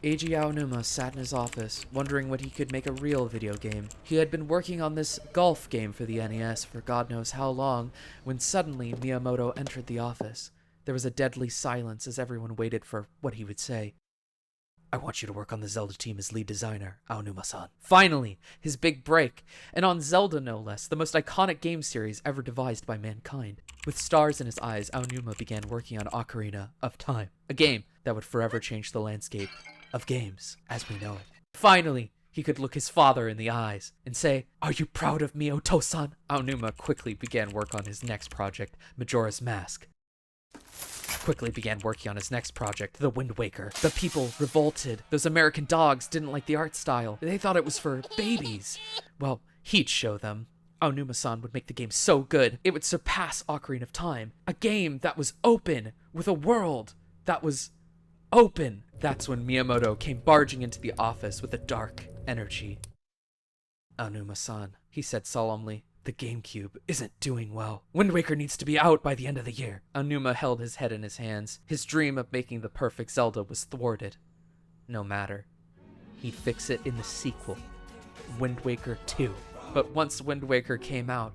Eiji Aonuma sat in his office, wondering when he could make a real video game. He had been working on this golf game for the NES for God knows how long, when suddenly Miyamoto entered the office. There was a deadly silence as everyone waited for what he would say. "I want you to work on the Zelda team as lead designer, Aonuma-san." Finally, his big break, and on Zelda no less, the most iconic game series ever devised by mankind. With stars in his eyes, Aonuma began working on Ocarina of Time, a game that would forever change the landscape of games as we know it. Finally, he could look his father in the eyes and say, "Are you proud of me, Oto-san?" Aonuma quickly began work on his next project, Majora's Mask. Quickly began working on his next project, The Wind Waker. The people revolted. Those American dogs didn't like the art style. They thought it was for babies. Well, he'd show them. Aonuma-san would make the game so good, it would surpass Ocarina of Time. A game that was open, with a world that was open. That's when Miyamoto came barging into the office with a dark energy. "Aonuma-san," he said solemnly, "the GameCube isn't doing well. Wind Waker needs to be out by the end of the year." Aonuma held his head in his hands. His dream of making the perfect Zelda was thwarted. No matter. He'd fix it in the sequel, Wind Waker 2. But once Wind Waker came out,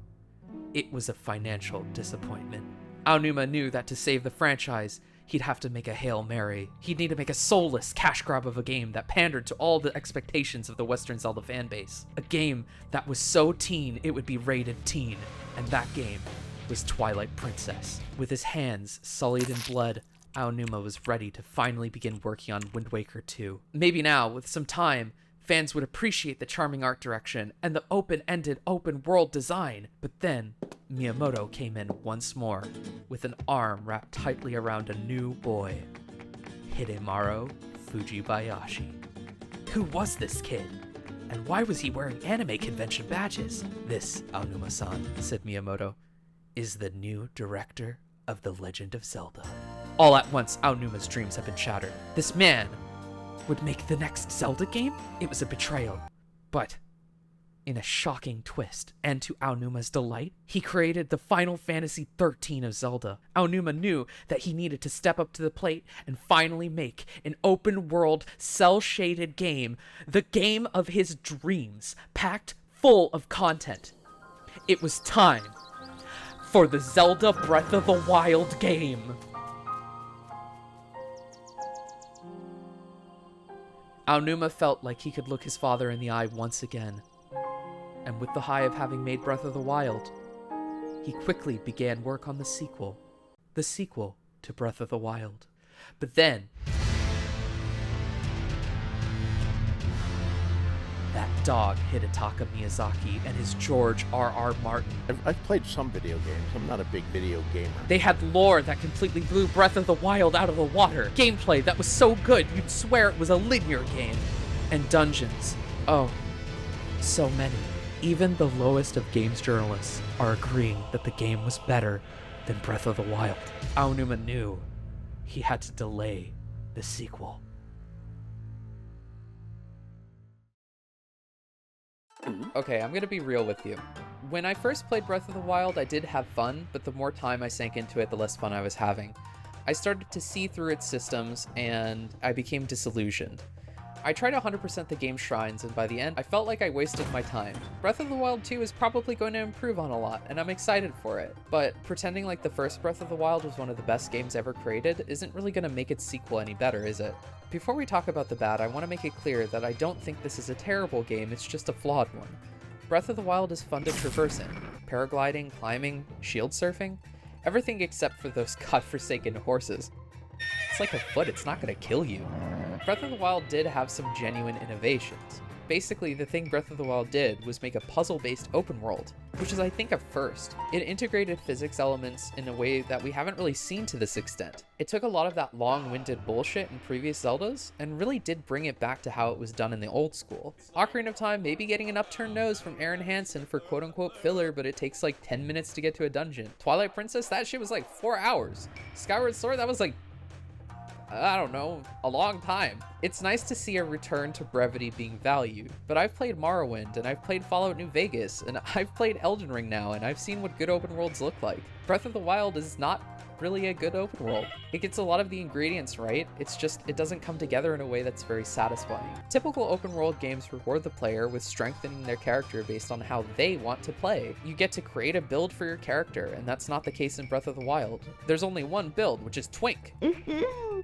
it was a financial disappointment. Aonuma knew that to save the franchise, he'd have to make a Hail Mary. He'd need to make a soulless cash grab of a game that pandered to all the expectations of the Western Zelda fanbase. A game that was so teen it would be rated teen. And that game was Twilight Princess. With his hands sullied in blood, Aonuma was ready to finally begin working on Wind Waker 2. Maybe now, with some time, fans would appreciate the charming art direction and the open-ended, open-world design. But then, Miyamoto came in once more, with an arm wrapped tightly around a new boy, Hidemaru Fujibayashi. Who was this kid? And why was he wearing anime convention badges? "This, Aonuma-san," said Miyamoto, "is the new director of The Legend of Zelda." All at once, Aonuma's dreams had been shattered. This man would make the next Zelda game? It was a betrayal. But in a shocking twist, and to Aonuma's delight, he created the Final Fantasy XIII of Zelda. Aonuma knew that he needed to step up to the plate and finally make an open-world, cel-shaded game, the game of his dreams, packed full of content. It was time for the Zelda Breath of the Wild game. Aonuma felt like he could look his father in the eye once again. And with the high of having made Breath of the Wild, he quickly began work on the sequel to Breath of the Wild. But then, that dog Hidetaka Miyazaki and his George R.R. Martin. I've played some video games. I'm not a big video gamer. They had lore that completely blew Breath of the Wild out of the water. Gameplay that was so good you'd swear it was a linear game. And dungeons. Oh, so many. Even the lowest of games journalists are agreeing that the game was better than Breath of the Wild. Aonuma knew he had to delay the sequel. Okay, I'm gonna be real with you. When I first played Breath of the Wild, I did have fun, but the more time I sank into it, the less fun I was having. I started to see through its systems, and I became disillusioned. I tried 100% the game's shrines, and by the end, I felt like I wasted my time. Breath of the Wild 2 is probably going to improve on a lot, and I'm excited for it. But pretending like the first Breath of the Wild was one of the best games ever created isn't really going to make its sequel any better, is it? Before we talk about the bad, I want to make it clear that I don't think this is a terrible game, it's just a flawed one. Breath of the Wild is fun to traverse in. Paragliding, climbing, shield surfing, everything except for those godforsaken horses. It's like a foot, it's not going to kill you. Breath of the Wild did have some genuine innovations. Basically, the thing Breath of the Wild did was make a puzzle-based open world, which is, I think, a first. It integrated physics elements in a way that we haven't really seen to this extent. It took a lot of that long-winded bullshit in previous Zeldas, and really did bring it back to how it was done in the old school. Ocarina of Time may be getting an upturned nose from Aaron Hansen for quote-unquote filler, but it takes like 10 minutes to get to a dungeon. Twilight Princess, that shit was like 4 hours. Skyward Sword, that was like, I don't know, a long time. It's nice to see a return to brevity being valued, but I've played Morrowind, and I've played Fallout New Vegas, and I've played Elden Ring now, and I've seen what good open worlds look like. Breath of the Wild is not really a good open world. It gets a lot of the ingredients right, it's just it doesn't come together in a way that's very satisfying. Typical open world games reward the player with strengthening their character based on how they want to play. You get to create a build for your character, and that's not the case in Breath of the Wild. There's only one build, which is Twink.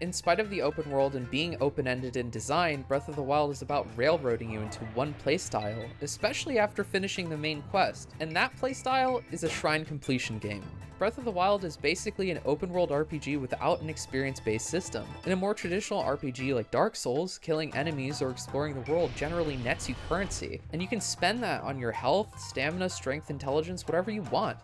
In spite of the open world and being open-ended in design, Breath of the Wild is about railroading you into one playstyle, especially after finishing the main quest, and that playstyle is a shrine completion game. Breath of the Wild is basically an open-world RPG without an experience-based system. In a more traditional RPG like Dark Souls, killing enemies or exploring the world generally nets you currency, and you can spend that on your health, stamina, strength, intelligence, whatever you want.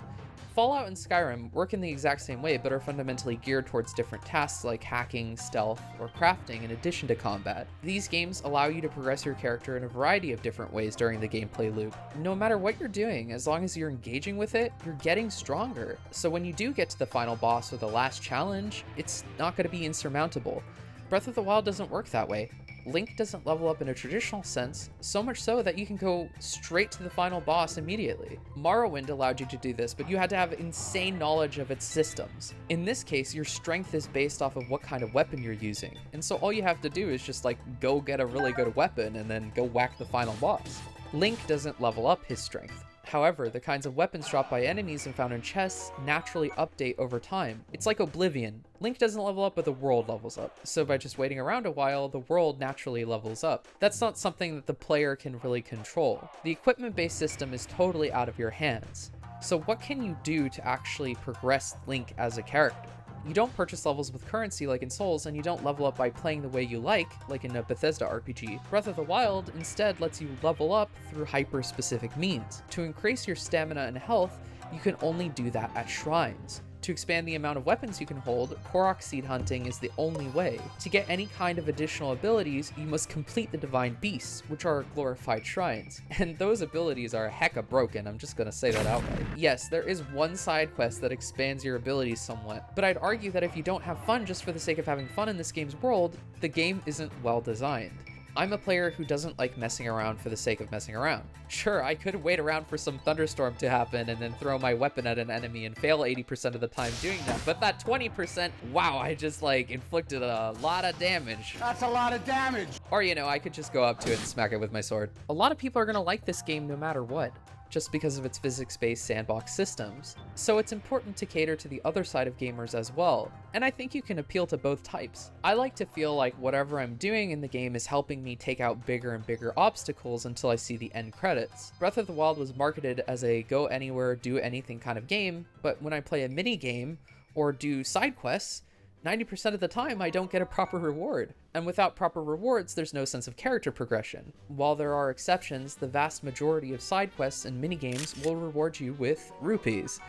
Fallout and Skyrim work in the exact same way, but are fundamentally geared towards different tasks like hacking, stealth, or crafting in addition to combat. These games allow you to progress your character in a variety of different ways during the gameplay loop. No matter what you're doing, as long as you're engaging with it, you're getting stronger. So when you do get to the final boss or the last challenge, it's not going to be insurmountable. Breath of the Wild doesn't work that way. Link doesn't level up in a traditional sense, so much so that you can go straight to the final boss immediately. Morrowind allowed you to do this, but you had to have insane knowledge of its systems. In this case, your strength is based off of what kind of weapon you're using, and so all you have to do is just go get a really good weapon and then go whack the final boss. Link doesn't level up his strength. However, the kinds of weapons dropped by enemies and found in chests naturally update over time. It's like Oblivion. Link doesn't level up, but the world levels up. So by just waiting around a while, the world naturally levels up. That's not something that the player can really control. The equipment-based system is totally out of your hands. So what can you do to actually progress Link as a character? You don't purchase levels with currency like in Souls, and you don't level up by playing the way you like in a Bethesda RPG. Breath of the Wild instead lets you level up through hyper-specific means. To increase your stamina and health, you can only do that at shrines. To expand the amount of weapons you can hold, Korok seed hunting is the only way. To get any kind of additional abilities, you must complete the Divine Beasts, which are glorified shrines. And those abilities are hecka broken, I'm just gonna say that outright. Yes, there is one side quest that expands your abilities somewhat, but I'd argue that if you don't have fun just for the sake of having fun in this game's world, the game isn't well designed. I'm a player who doesn't like messing around for the sake of messing around. Sure, I could wait around for some thunderstorm to happen and then throw my weapon at an enemy and fail 80% of the time doing that, but that 20%, wow, I just inflicted a lot of damage. That's a lot of damage! Or, I could just go up to it and smack it with my sword. A lot of people are gonna like this game no matter what, just because of its physics-based sandbox systems. So it's important to cater to the other side of gamers as well, and I think you can appeal to both types. I like to feel like whatever I'm doing in the game is helping me take out bigger and bigger obstacles until I see the end credits. Breath of the Wild was marketed as a go anywhere, do anything kind of game, but when I play a mini game or do side quests, 90% of the time I don't get a proper reward. And without proper rewards, there's no sense of character progression. While there are exceptions, the vast majority of side quests and minigames will reward you with rupees.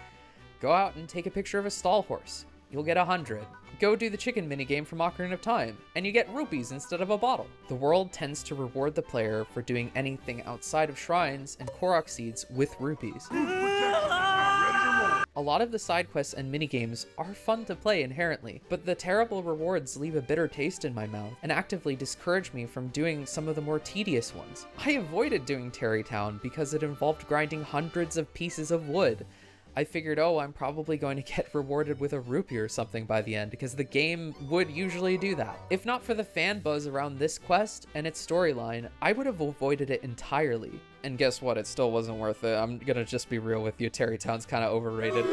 Go out and take a picture of a stall horse. You'll get 100. Go do the chicken minigame from Ocarina of Time, and you get rupees instead of a bottle. The world tends to reward the player for doing anything outside of shrines and Korok seeds with rupees. A lot of the side quests and minigames are fun to play inherently, but the terrible rewards leave a bitter taste in my mouth and actively discourage me from doing some of the more tedious ones. I avoided doing Terrytown because it involved grinding hundreds of pieces of wood. I figured, I'm probably going to get rewarded with a rupee or something by the end, because the game would usually do that. If not for the fan buzz around this quest and its storyline, I would have avoided it entirely. And guess what? It still wasn't worth it. I'm gonna just be real with you, Terrytown's kind of overrated.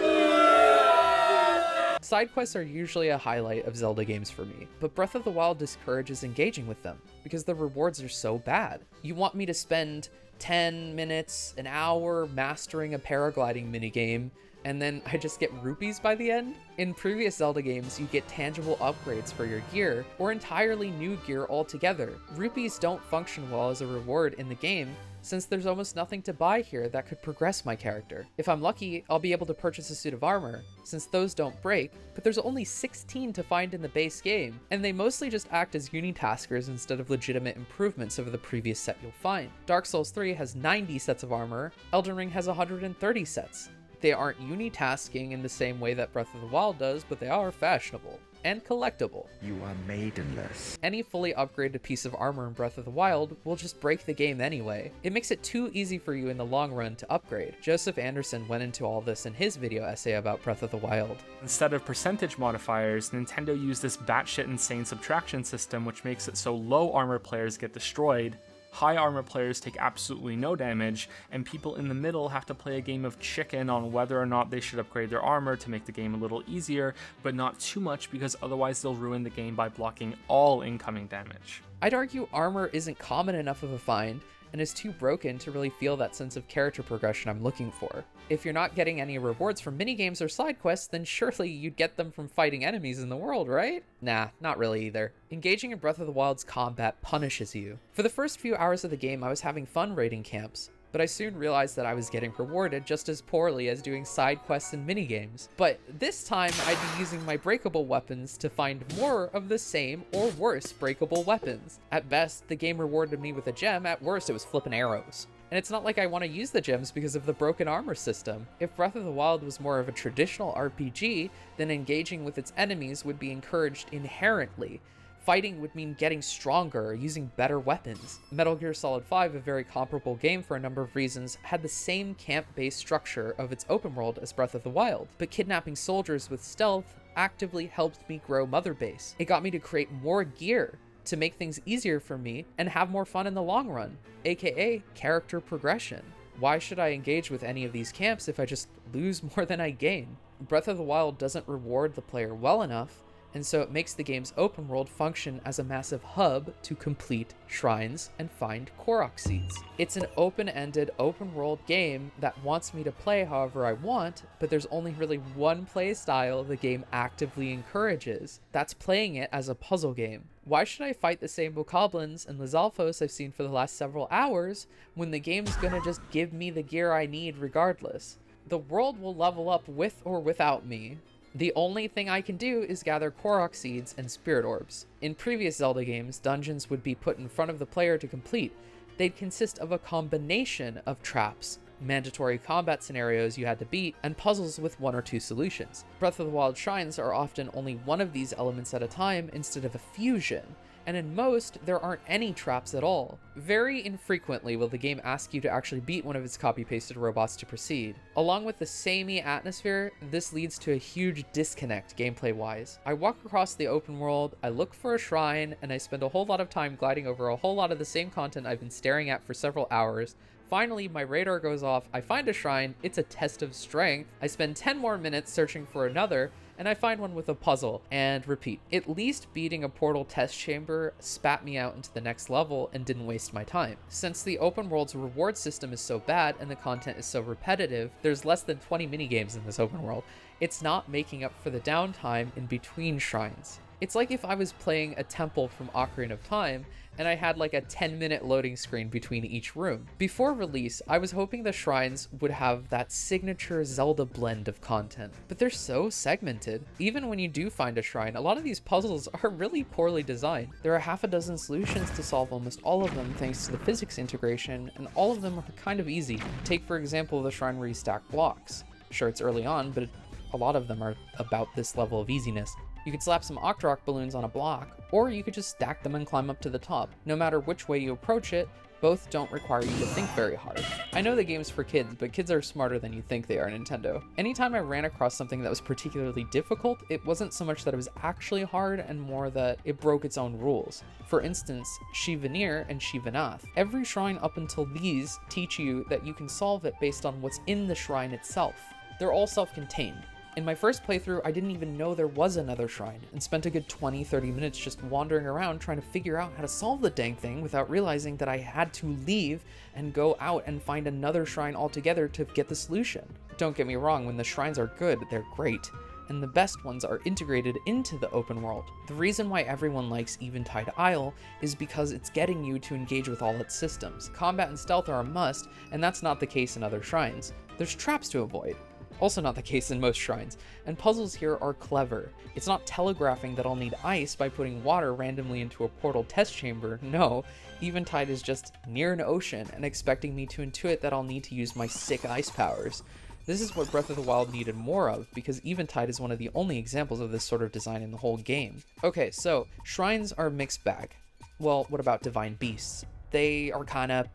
Side quests are usually a highlight of Zelda games for me, but Breath of the Wild discourages engaging with them because the rewards are so bad. You want me to spend 10 minutes, an hour mastering a paragliding minigame, and then I just get rupees by the end? In previous Zelda games, you get tangible upgrades for your gear, or entirely new gear altogether. Rupees don't function well as a reward in the game, since there's almost nothing to buy here that could progress my character. If I'm lucky, I'll be able to purchase a suit of armor, since those don't break, but there's only 16 to find in the base game, and they mostly just act as unitaskers instead of legitimate improvements over the previous set you'll find. Dark Souls 3 has 90 sets of armor, Elden Ring has 130 sets. They aren't unitasking in the same way that Breath of the Wild does, but they are fashionable and collectible. You are maidenless. Any fully upgraded piece of armor in Breath of the Wild will just break the game anyway. It makes it too easy for you in the long run to upgrade. Joseph Anderson went into all this in his video essay about Breath of the Wild. Instead of percentage modifiers, Nintendo used this batshit insane subtraction system which makes it so low armor players get destroyed, high armor players take absolutely no damage, and people in the middle have to play a game of chicken on whether or not they should upgrade their armor to make the game a little easier, but not too much because otherwise they'll ruin the game by blocking all incoming damage. I'd argue armor isn't common enough of a find, and is too broken to really feel that sense of character progression I'm looking for. If you're not getting any rewards from minigames or side quests, then surely you'd get them from fighting enemies in the world, right? Nah, not really either. Engaging in Breath of the Wild's combat punishes you. For the first few hours of the game, I was having fun raiding camps, but I soon realized that I was getting rewarded just as poorly as doing side quests and minigames. But this time, I'd be using my breakable weapons to find more of the same or worse breakable weapons. At best, the game rewarded me with a gem, at worst it was flipping arrows. And it's not like I want to use the gems because of the broken armor system. If Breath of the Wild was more of a traditional RPG, then engaging with its enemies would be encouraged inherently. Fighting would mean getting stronger or using better weapons. Metal Gear Solid 5, a very comparable game for a number of reasons, had the same camp-based structure of its open world as Breath of the Wild, but kidnapping soldiers with stealth actively helped me grow Mother Base. It got me to create more gear to make things easier for me and have more fun in the long run, aka character progression. Why should I engage with any of these camps if I just lose more than I gain? Breath of the Wild doesn't reward the player well enough, and so it makes the game's open world function as a massive hub to complete shrines and find Korok seeds. It's an open-ended, open world game that wants me to play however I want, but there's only really one play style the game actively encourages. That's playing it as a puzzle game. Why should I fight the same bokoblins and Lizalfos I've seen for the last several hours when the game's gonna just give me the gear I need regardless? The world will level up with or without me. The only thing I can do is gather Korok seeds and spirit orbs. In previous Zelda games, dungeons would be put in front of the player to complete. They'd consist of a combination of traps, mandatory combat scenarios you had to beat, and puzzles with one or two solutions. Breath of the Wild shrines are often only one of these elements at a time instead of a fusion, and in most, there aren't any traps at all. Very infrequently will the game ask you to actually beat one of its copy-pasted robots to proceed. Along with the samey atmosphere, this leads to a huge disconnect gameplay-wise. I walk across the open world, I look for a shrine, and I spend a whole lot of time gliding over a whole lot of the same content I've been staring at for several hours. Finally, my radar goes off, I find a shrine, it's a test of strength, I spend 10 more minutes searching for another, and I find one with a puzzle, and repeat. At least beating a portal test chamber spat me out into the next level and didn't waste my time. Since the open world's reward system is so bad and the content is so repetitive, there's less than 20 minigames in this open world. It's not making up for the downtime in between shrines. It's like if I was playing a temple from Ocarina of Time, and I had like a 10-minute loading screen between each room. Before release, I was hoping the shrines would have that signature Zelda blend of content, but they're so segmented. Even when you do find a shrine, a lot of these puzzles are really poorly designed. There are half a dozen solutions to solve almost all of them thanks to the physics integration, and all of them are kind of easy. Take for example the shrine where you stack blocks. Sure, it's early on, but a lot of them are about this level of easiness. You could slap some Octorok balloons on a block, or you could just stack them and climb up to the top. No matter which way you approach it, both don't require you to think very hard. I know the game's for kids, but kids are smarter than you think they are, Nintendo. Anytime I ran across something that was particularly difficult, it wasn't so much that it was actually hard and more that it broke its own rules. For instance, Shivanir and Shivanath. Every shrine up until these teach you that you can solve it based on what's in the shrine itself. They're all self-contained. In my first playthrough, I didn't even know there was another shrine, and spent a good 20-30 minutes just wandering around trying to figure out how to solve the dang thing without realizing that I had to leave and go out and find another shrine altogether to get the solution. Don't get me wrong, when the shrines are good, they're great, and the best ones are integrated into the open world. The reason why everyone likes Eventide Isle is because it's getting you to engage with all its systems. Combat and stealth are a must, and that's not the case in other shrines. There's traps to avoid. Also not the case in most shrines, and puzzles here are clever. It's not telegraphing that I'll need ice by putting water randomly into a portal test chamber. No, Eventide is just near an ocean and expecting me to intuit that I'll need to use my sick ice powers. This is what Breath of the Wild needed more of, because Eventide is one of the only examples of this sort of design in the whole game. Okay, so shrines are a mixed bag. Well, what about divine beasts? They are kinda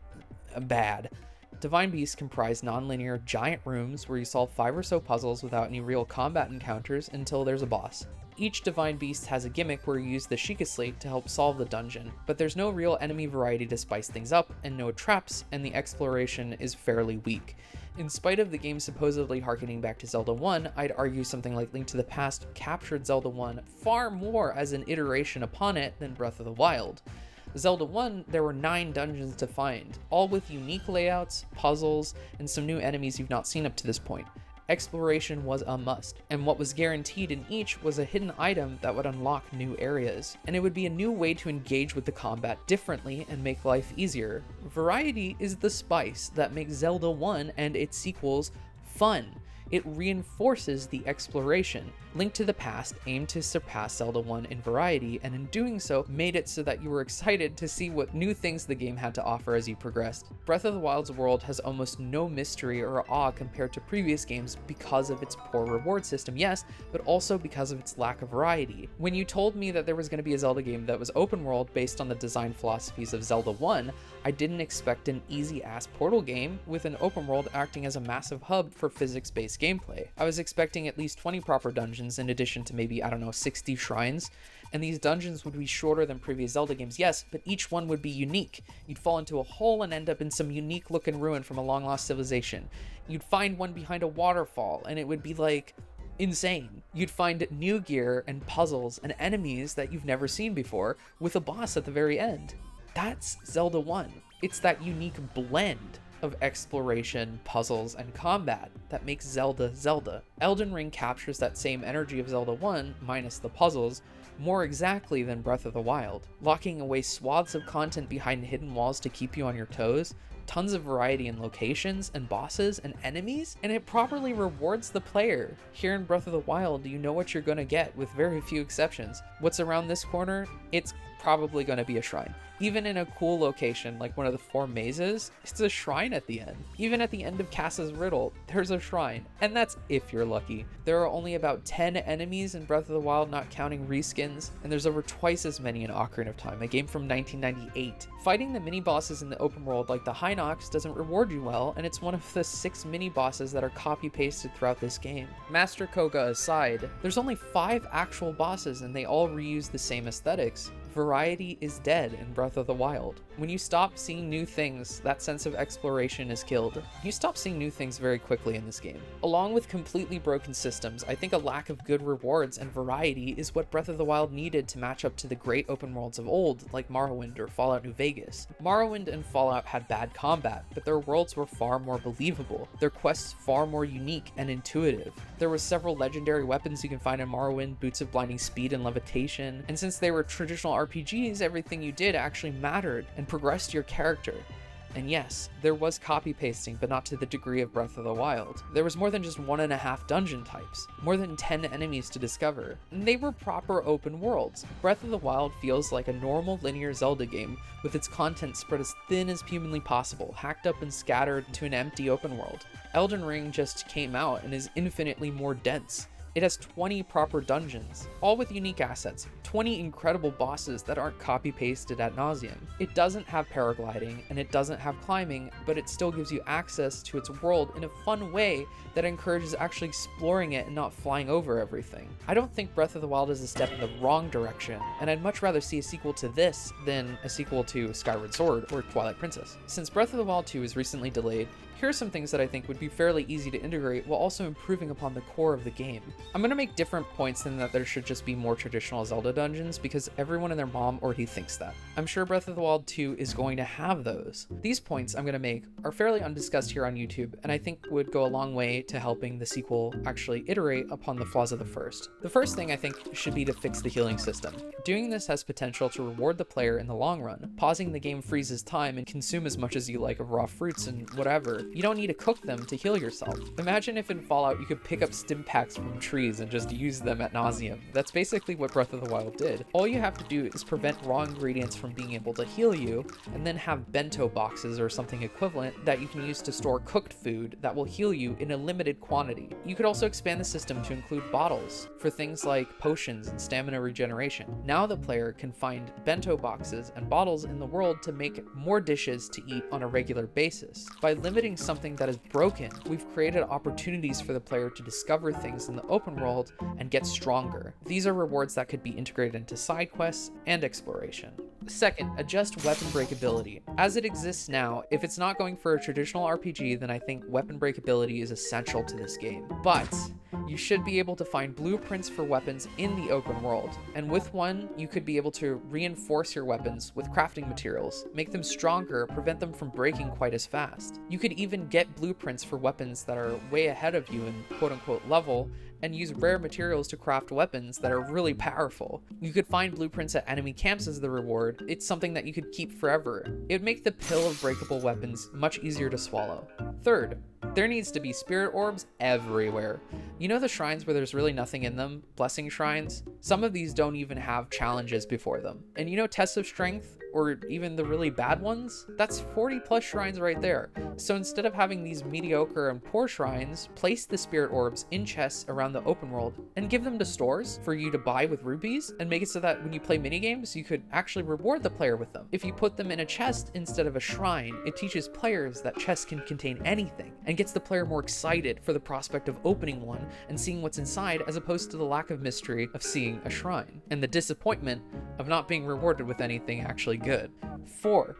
bad. Divine beasts comprise non-linear giant rooms where you solve 5 or so puzzles without any real combat encounters until there's a boss. Each divine beast has a gimmick where you use the Sheikah Slate to help solve the dungeon, but there's no real enemy variety to spice things up, and no traps, and the exploration is fairly weak. In spite of the game supposedly harkening back to Zelda 1, I'd argue something like Link to the Past captured Zelda 1 far more as an iteration upon it than Breath of the Wild. Zelda 1, there were 9 dungeons to find, all with unique layouts, puzzles, and some new enemies you've not seen up to this point. Exploration was a must, and what was guaranteed in each was a hidden item that would unlock new areas, and it would be a new way to engage with the combat differently and make life easier. Variety is the spice that makes Zelda 1 and its sequels fun. It reinforces the exploration. Link to the Past aimed to surpass Zelda 1 in variety, and in doing so, made it so that you were excited to see what new things the game had to offer as you progressed. Breath of the Wild's world has almost no mystery or awe compared to previous games because of its poor reward system, yes, but also because of its lack of variety. When you told me that there was going to be a Zelda game that was open world based on the design philosophies of Zelda 1, I didn't expect an easy-ass Portal game with an open world acting as a massive hub for physics-based gameplay. I was expecting at least 20 proper dungeons in addition to maybe, 60 shrines, and these dungeons would be shorter than previous Zelda games, yes, but each one would be unique. You'd fall into a hole and end up in some unique looking ruin from a long-lost civilization. You'd find one behind a waterfall, and it would be insane. You'd find new gear and puzzles and enemies that you've never seen before, with a boss at the very end. That's Zelda 1. It's that unique blend of exploration, puzzles, and combat that makes Zelda Zelda. Elden Ring captures that same energy of Zelda 1, minus the puzzles, more exactly than Breath of the Wild, locking away swaths of content behind hidden walls to keep you on your toes, tons of variety in locations and bosses and enemies, and it properly rewards the player. Here in Breath of the Wild, you know what you're gonna get with very few exceptions. What's around this corner? It's probably gonna be a shrine. Even in a cool location like one of the 4 mazes, it's a shrine at the end. Even at the end of Cass's Riddle, there's a shrine, and that's if you're lucky. There are only about 10 enemies in Breath of the Wild, not counting reskins, and there's over twice as many in Ocarina of Time, a game from 1998. Fighting the mini-bosses in the open world like the Hinox doesn't reward you well, and it's one of the 6 mini-bosses that are copy-pasted throughout this game. Master Koga aside, there's only 5 actual bosses and they all reuse the same aesthetics. Variety is dead in Breath of the Wild. When you stop seeing new things, that sense of exploration is killed. You stop seeing new things very quickly in this game. Along with completely broken systems, I think a lack of good rewards and variety is what Breath of the Wild needed to match up to the great open worlds of old, like Morrowind or Fallout New Vegas. Morrowind and Fallout had bad combat, but their worlds were far more believable, their quests far more unique and intuitive. There were several legendary weapons you can find in Morrowind, boots of blinding speed and levitation, and since they were traditional RPGs, everything you did actually mattered and progressed your character. And yes, there was copy pasting, but not to the degree of Breath of the Wild. There was more than just 1.5 dungeon types, more than 10 enemies to discover, and they were proper open worlds. Breath of the Wild feels like a normal linear Zelda game, with its content spread as thin as humanly possible, hacked up and scattered into an empty open world. Elden Ring just came out and is infinitely more dense. It has 20 proper dungeons, all with unique assets, 20 incredible bosses that aren't copy-pasted ad nauseum. It doesn't have paragliding, and it doesn't have climbing, but it still gives you access to its world in a fun way that encourages actually exploring it and not flying over everything. I don't think Breath of the Wild is a step in the wrong direction, and I'd much rather see a sequel to this than a sequel to Skyward Sword or Twilight Princess. Since Breath of the Wild 2 is recently delayed, here are some things that I think would be fairly easy to integrate while also improving upon the core of the game. I'm going to make different points than that there should just be more traditional Zelda dungeons because everyone and their mom already thinks that. I'm sure Breath of the Wild 2 is going to have those. These points I'm going to make are fairly undiscussed here on YouTube, and I think would go a long way to helping the sequel actually iterate upon the flaws of the first. The first thing I think should be to fix the healing system. Doing this has potential to reward the player in the long run. Pausing the game freezes time and consume as much as you like of raw fruits and whatever. You don't need to cook them to heal yourself. Imagine if in Fallout you could pick up stim packs from trees and just use them ad nauseum. That's basically what Breath of the Wild did. All you have to do is prevent raw ingredients from being able to heal you, and then have bento boxes or something equivalent that you can use to store cooked food that will heal you in a limited quantity. You could also expand the system to include bottles for things like potions and stamina regeneration. Now the player can find bento boxes and bottles in the world to make more dishes to eat on a regular basis. By limiting something that is broken, we've created opportunities for the player to discover things in the open world and get stronger. These are rewards that could be integrated into side quests and exploration. Second, adjust weapon breakability. As it exists now, if it's not going for a traditional RPG, then I think weapon breakability is essential to this game. But you should be able to find blueprints for weapons in the open world, and with one, you could be able to reinforce your weapons with crafting materials, make them stronger, prevent them from breaking quite as fast. You could even get blueprints for weapons that are way ahead of you in quote-unquote level, and use rare materials to craft weapons that are really powerful. You could find blueprints at enemy camps as the reward. It's something that you could keep forever. It would make the pill of breakable weapons much easier to swallow. Third, there needs to be spirit orbs everywhere. You know the shrines where there's really nothing in them? Blessing shrines? Some of these don't even have challenges before them. And you know tests of strength? Or even the really bad ones? That's 40 plus shrines right there. So instead of having these mediocre and poor shrines, place the spirit orbs in chests around the open world and give them to stores for you to buy with rupees, and make it so that when you play minigames, you could actually reward the player with them. If you put them in a chest instead of a shrine, it teaches players that chests can contain anything and gets the player more excited for the prospect of opening one and seeing what's inside, as opposed to the lack of mystery of seeing a shrine and the disappointment of not being rewarded with anything actually good. 4.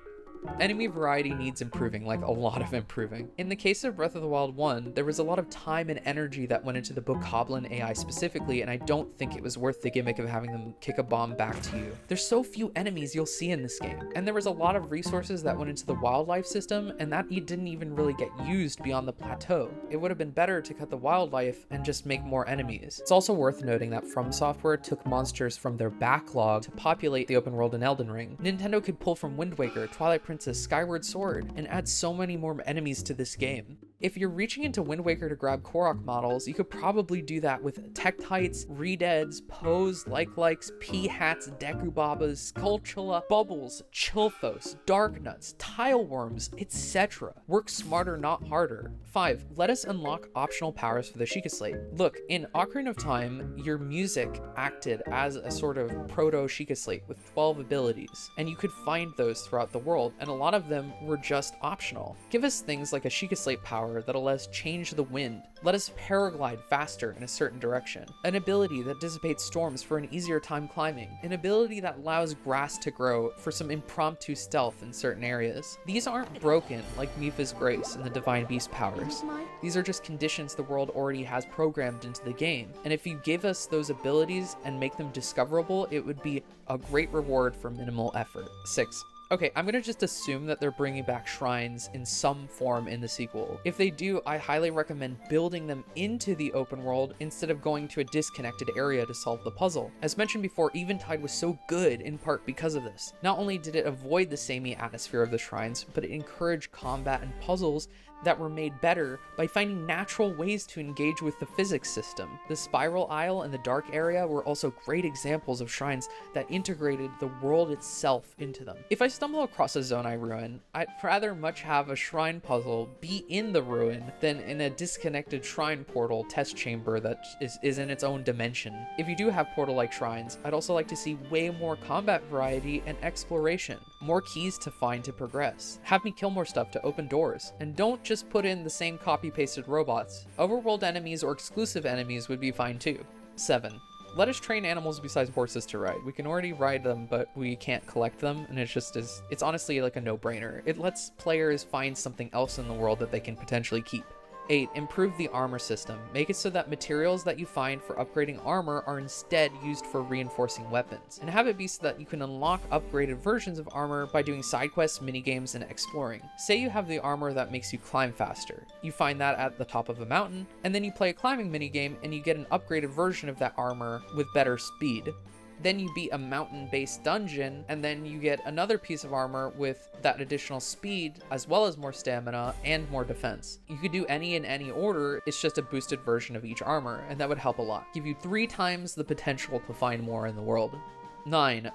Enemy variety needs improving, like a lot of improving. In the case of Breath of the Wild 1, there was a lot of time and energy that went into the Bokoblin AI specifically, and I don't think it was worth the gimmick of having them kick a bomb back to you. There's so few enemies you'll see in this game, and there was a lot of resources that went into the wildlife system, and that didn't even really get used beyond the plateau. It would have been better to cut the wildlife and just make more enemies. It's also worth noting that From Software took monsters from their backlog to populate the open world in Elden Ring. Nintendo could pull from Wind Waker, Twilight Princess, Skyward Sword, and add so many more enemies to this game. If you're reaching into Wind Waker to grab Korok models, you could probably do that with Tektites, Redeads, Pose, Likes, P-Hats, Dekubabas, Skulltula, Bubbles, Chilthos, Darknuts, Tileworms, etc. Work smarter, not harder. 5. Let us unlock optional powers for the Sheikah Slate. Look, in Ocarina of Time, your music acted as a sort of proto-Sheikah Slate with 12 abilities, and you could find those throughout the world, and a lot of them were just optional. Give us things like a Sheikah Slate power that'll let us change the wind, let us paraglide faster in a certain direction, an ability that dissipates storms for an easier time climbing, an ability that allows grass to grow for some impromptu stealth in certain areas. These aren't broken like Mipha's Grace and the Divine Beast powers. These are just conditions the world already has programmed into the game, and if you give us those abilities and make them discoverable, it would be a great reward for minimal effort. 6. Okay, I'm gonna just assume that they're bringing back shrines in some form in the sequel. If they do, I highly recommend building them into the open world instead of going to a disconnected area to solve the puzzle. As mentioned before, Eventide was so good in part because of this. Not only did it avoid the samey atmosphere of the shrines, but it encouraged combat and puzzles that were made better by finding natural ways to engage with the physics system. The Spiral Isle and the Dark Area were also great examples of shrines that integrated the world itself into them. If I stumble across a Zonai ruin, I'd rather much have a shrine puzzle be in the ruin than in a disconnected shrine portal test chamber that is in its own dimension. If you do have portal-like shrines, I'd also like to see way more combat variety and exploration, more keys to find to progress. Have me kill more stuff to open doors, and don't just put in the same copy-pasted robots. Overworld enemies or exclusive enemies would be fine too. 7. Let us train animals besides horses to ride. We can already ride them, but we can't collect them, and it's honestly like a no-brainer. It lets players find something else in the world that they can potentially keep. 8. Improve the armor system. Make it so that materials that you find for upgrading armor are instead used for reinforcing weapons. And have it be so that you can unlock upgraded versions of armor by doing side quests, minigames, and exploring. Say you have the armor that makes you climb faster. You find that at the top of a mountain, and then you play a climbing minigame and you get an upgraded version of that armor with better speed. Then you beat a mountain-based dungeon, and then you get another piece of armor with that additional speed, as well as more stamina and more defense. You could do any in any order, it's just a boosted version of each armor, and that would help a lot. Give you 3 times the potential to find more in the world. 9.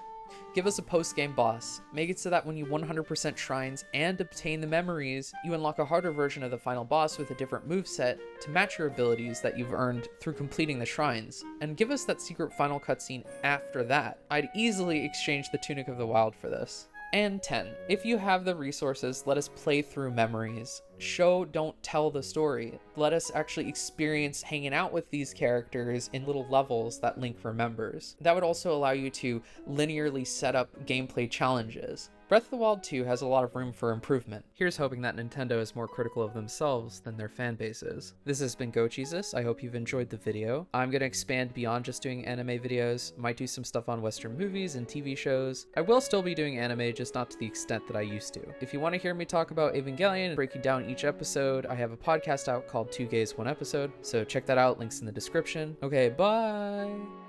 Give us a post-game boss. Make it so that when you 100% shrines and obtain the memories, you unlock a harder version of the final boss with a different moveset to match your abilities that you've earned through completing the shrines. And give us that secret final cutscene after that. I'd easily exchange the Tunic of the Wild for this. And 10. If you have the resources, let us play through memories. Show, don't tell the story. Let us actually experience hanging out with these characters in little levels that Link remembers. That would also allow you to linearly set up gameplay challenges. Breath of the Wild 2 has a lot of room for improvement. Here's hoping that Nintendo is more critical of themselves than their fan bases. This has been GoCheesus. I hope you've enjoyed the video. I'm going to expand beyond just doing anime videos. Might do some stuff on Western movies and TV shows. I will still be doing anime, just not to the extent that I used to. If you want to hear me talk about Evangelion and breaking down each episode, I have a podcast out called 2 Gays 1 Episode, so check that out. Links in the description. Okay, bye!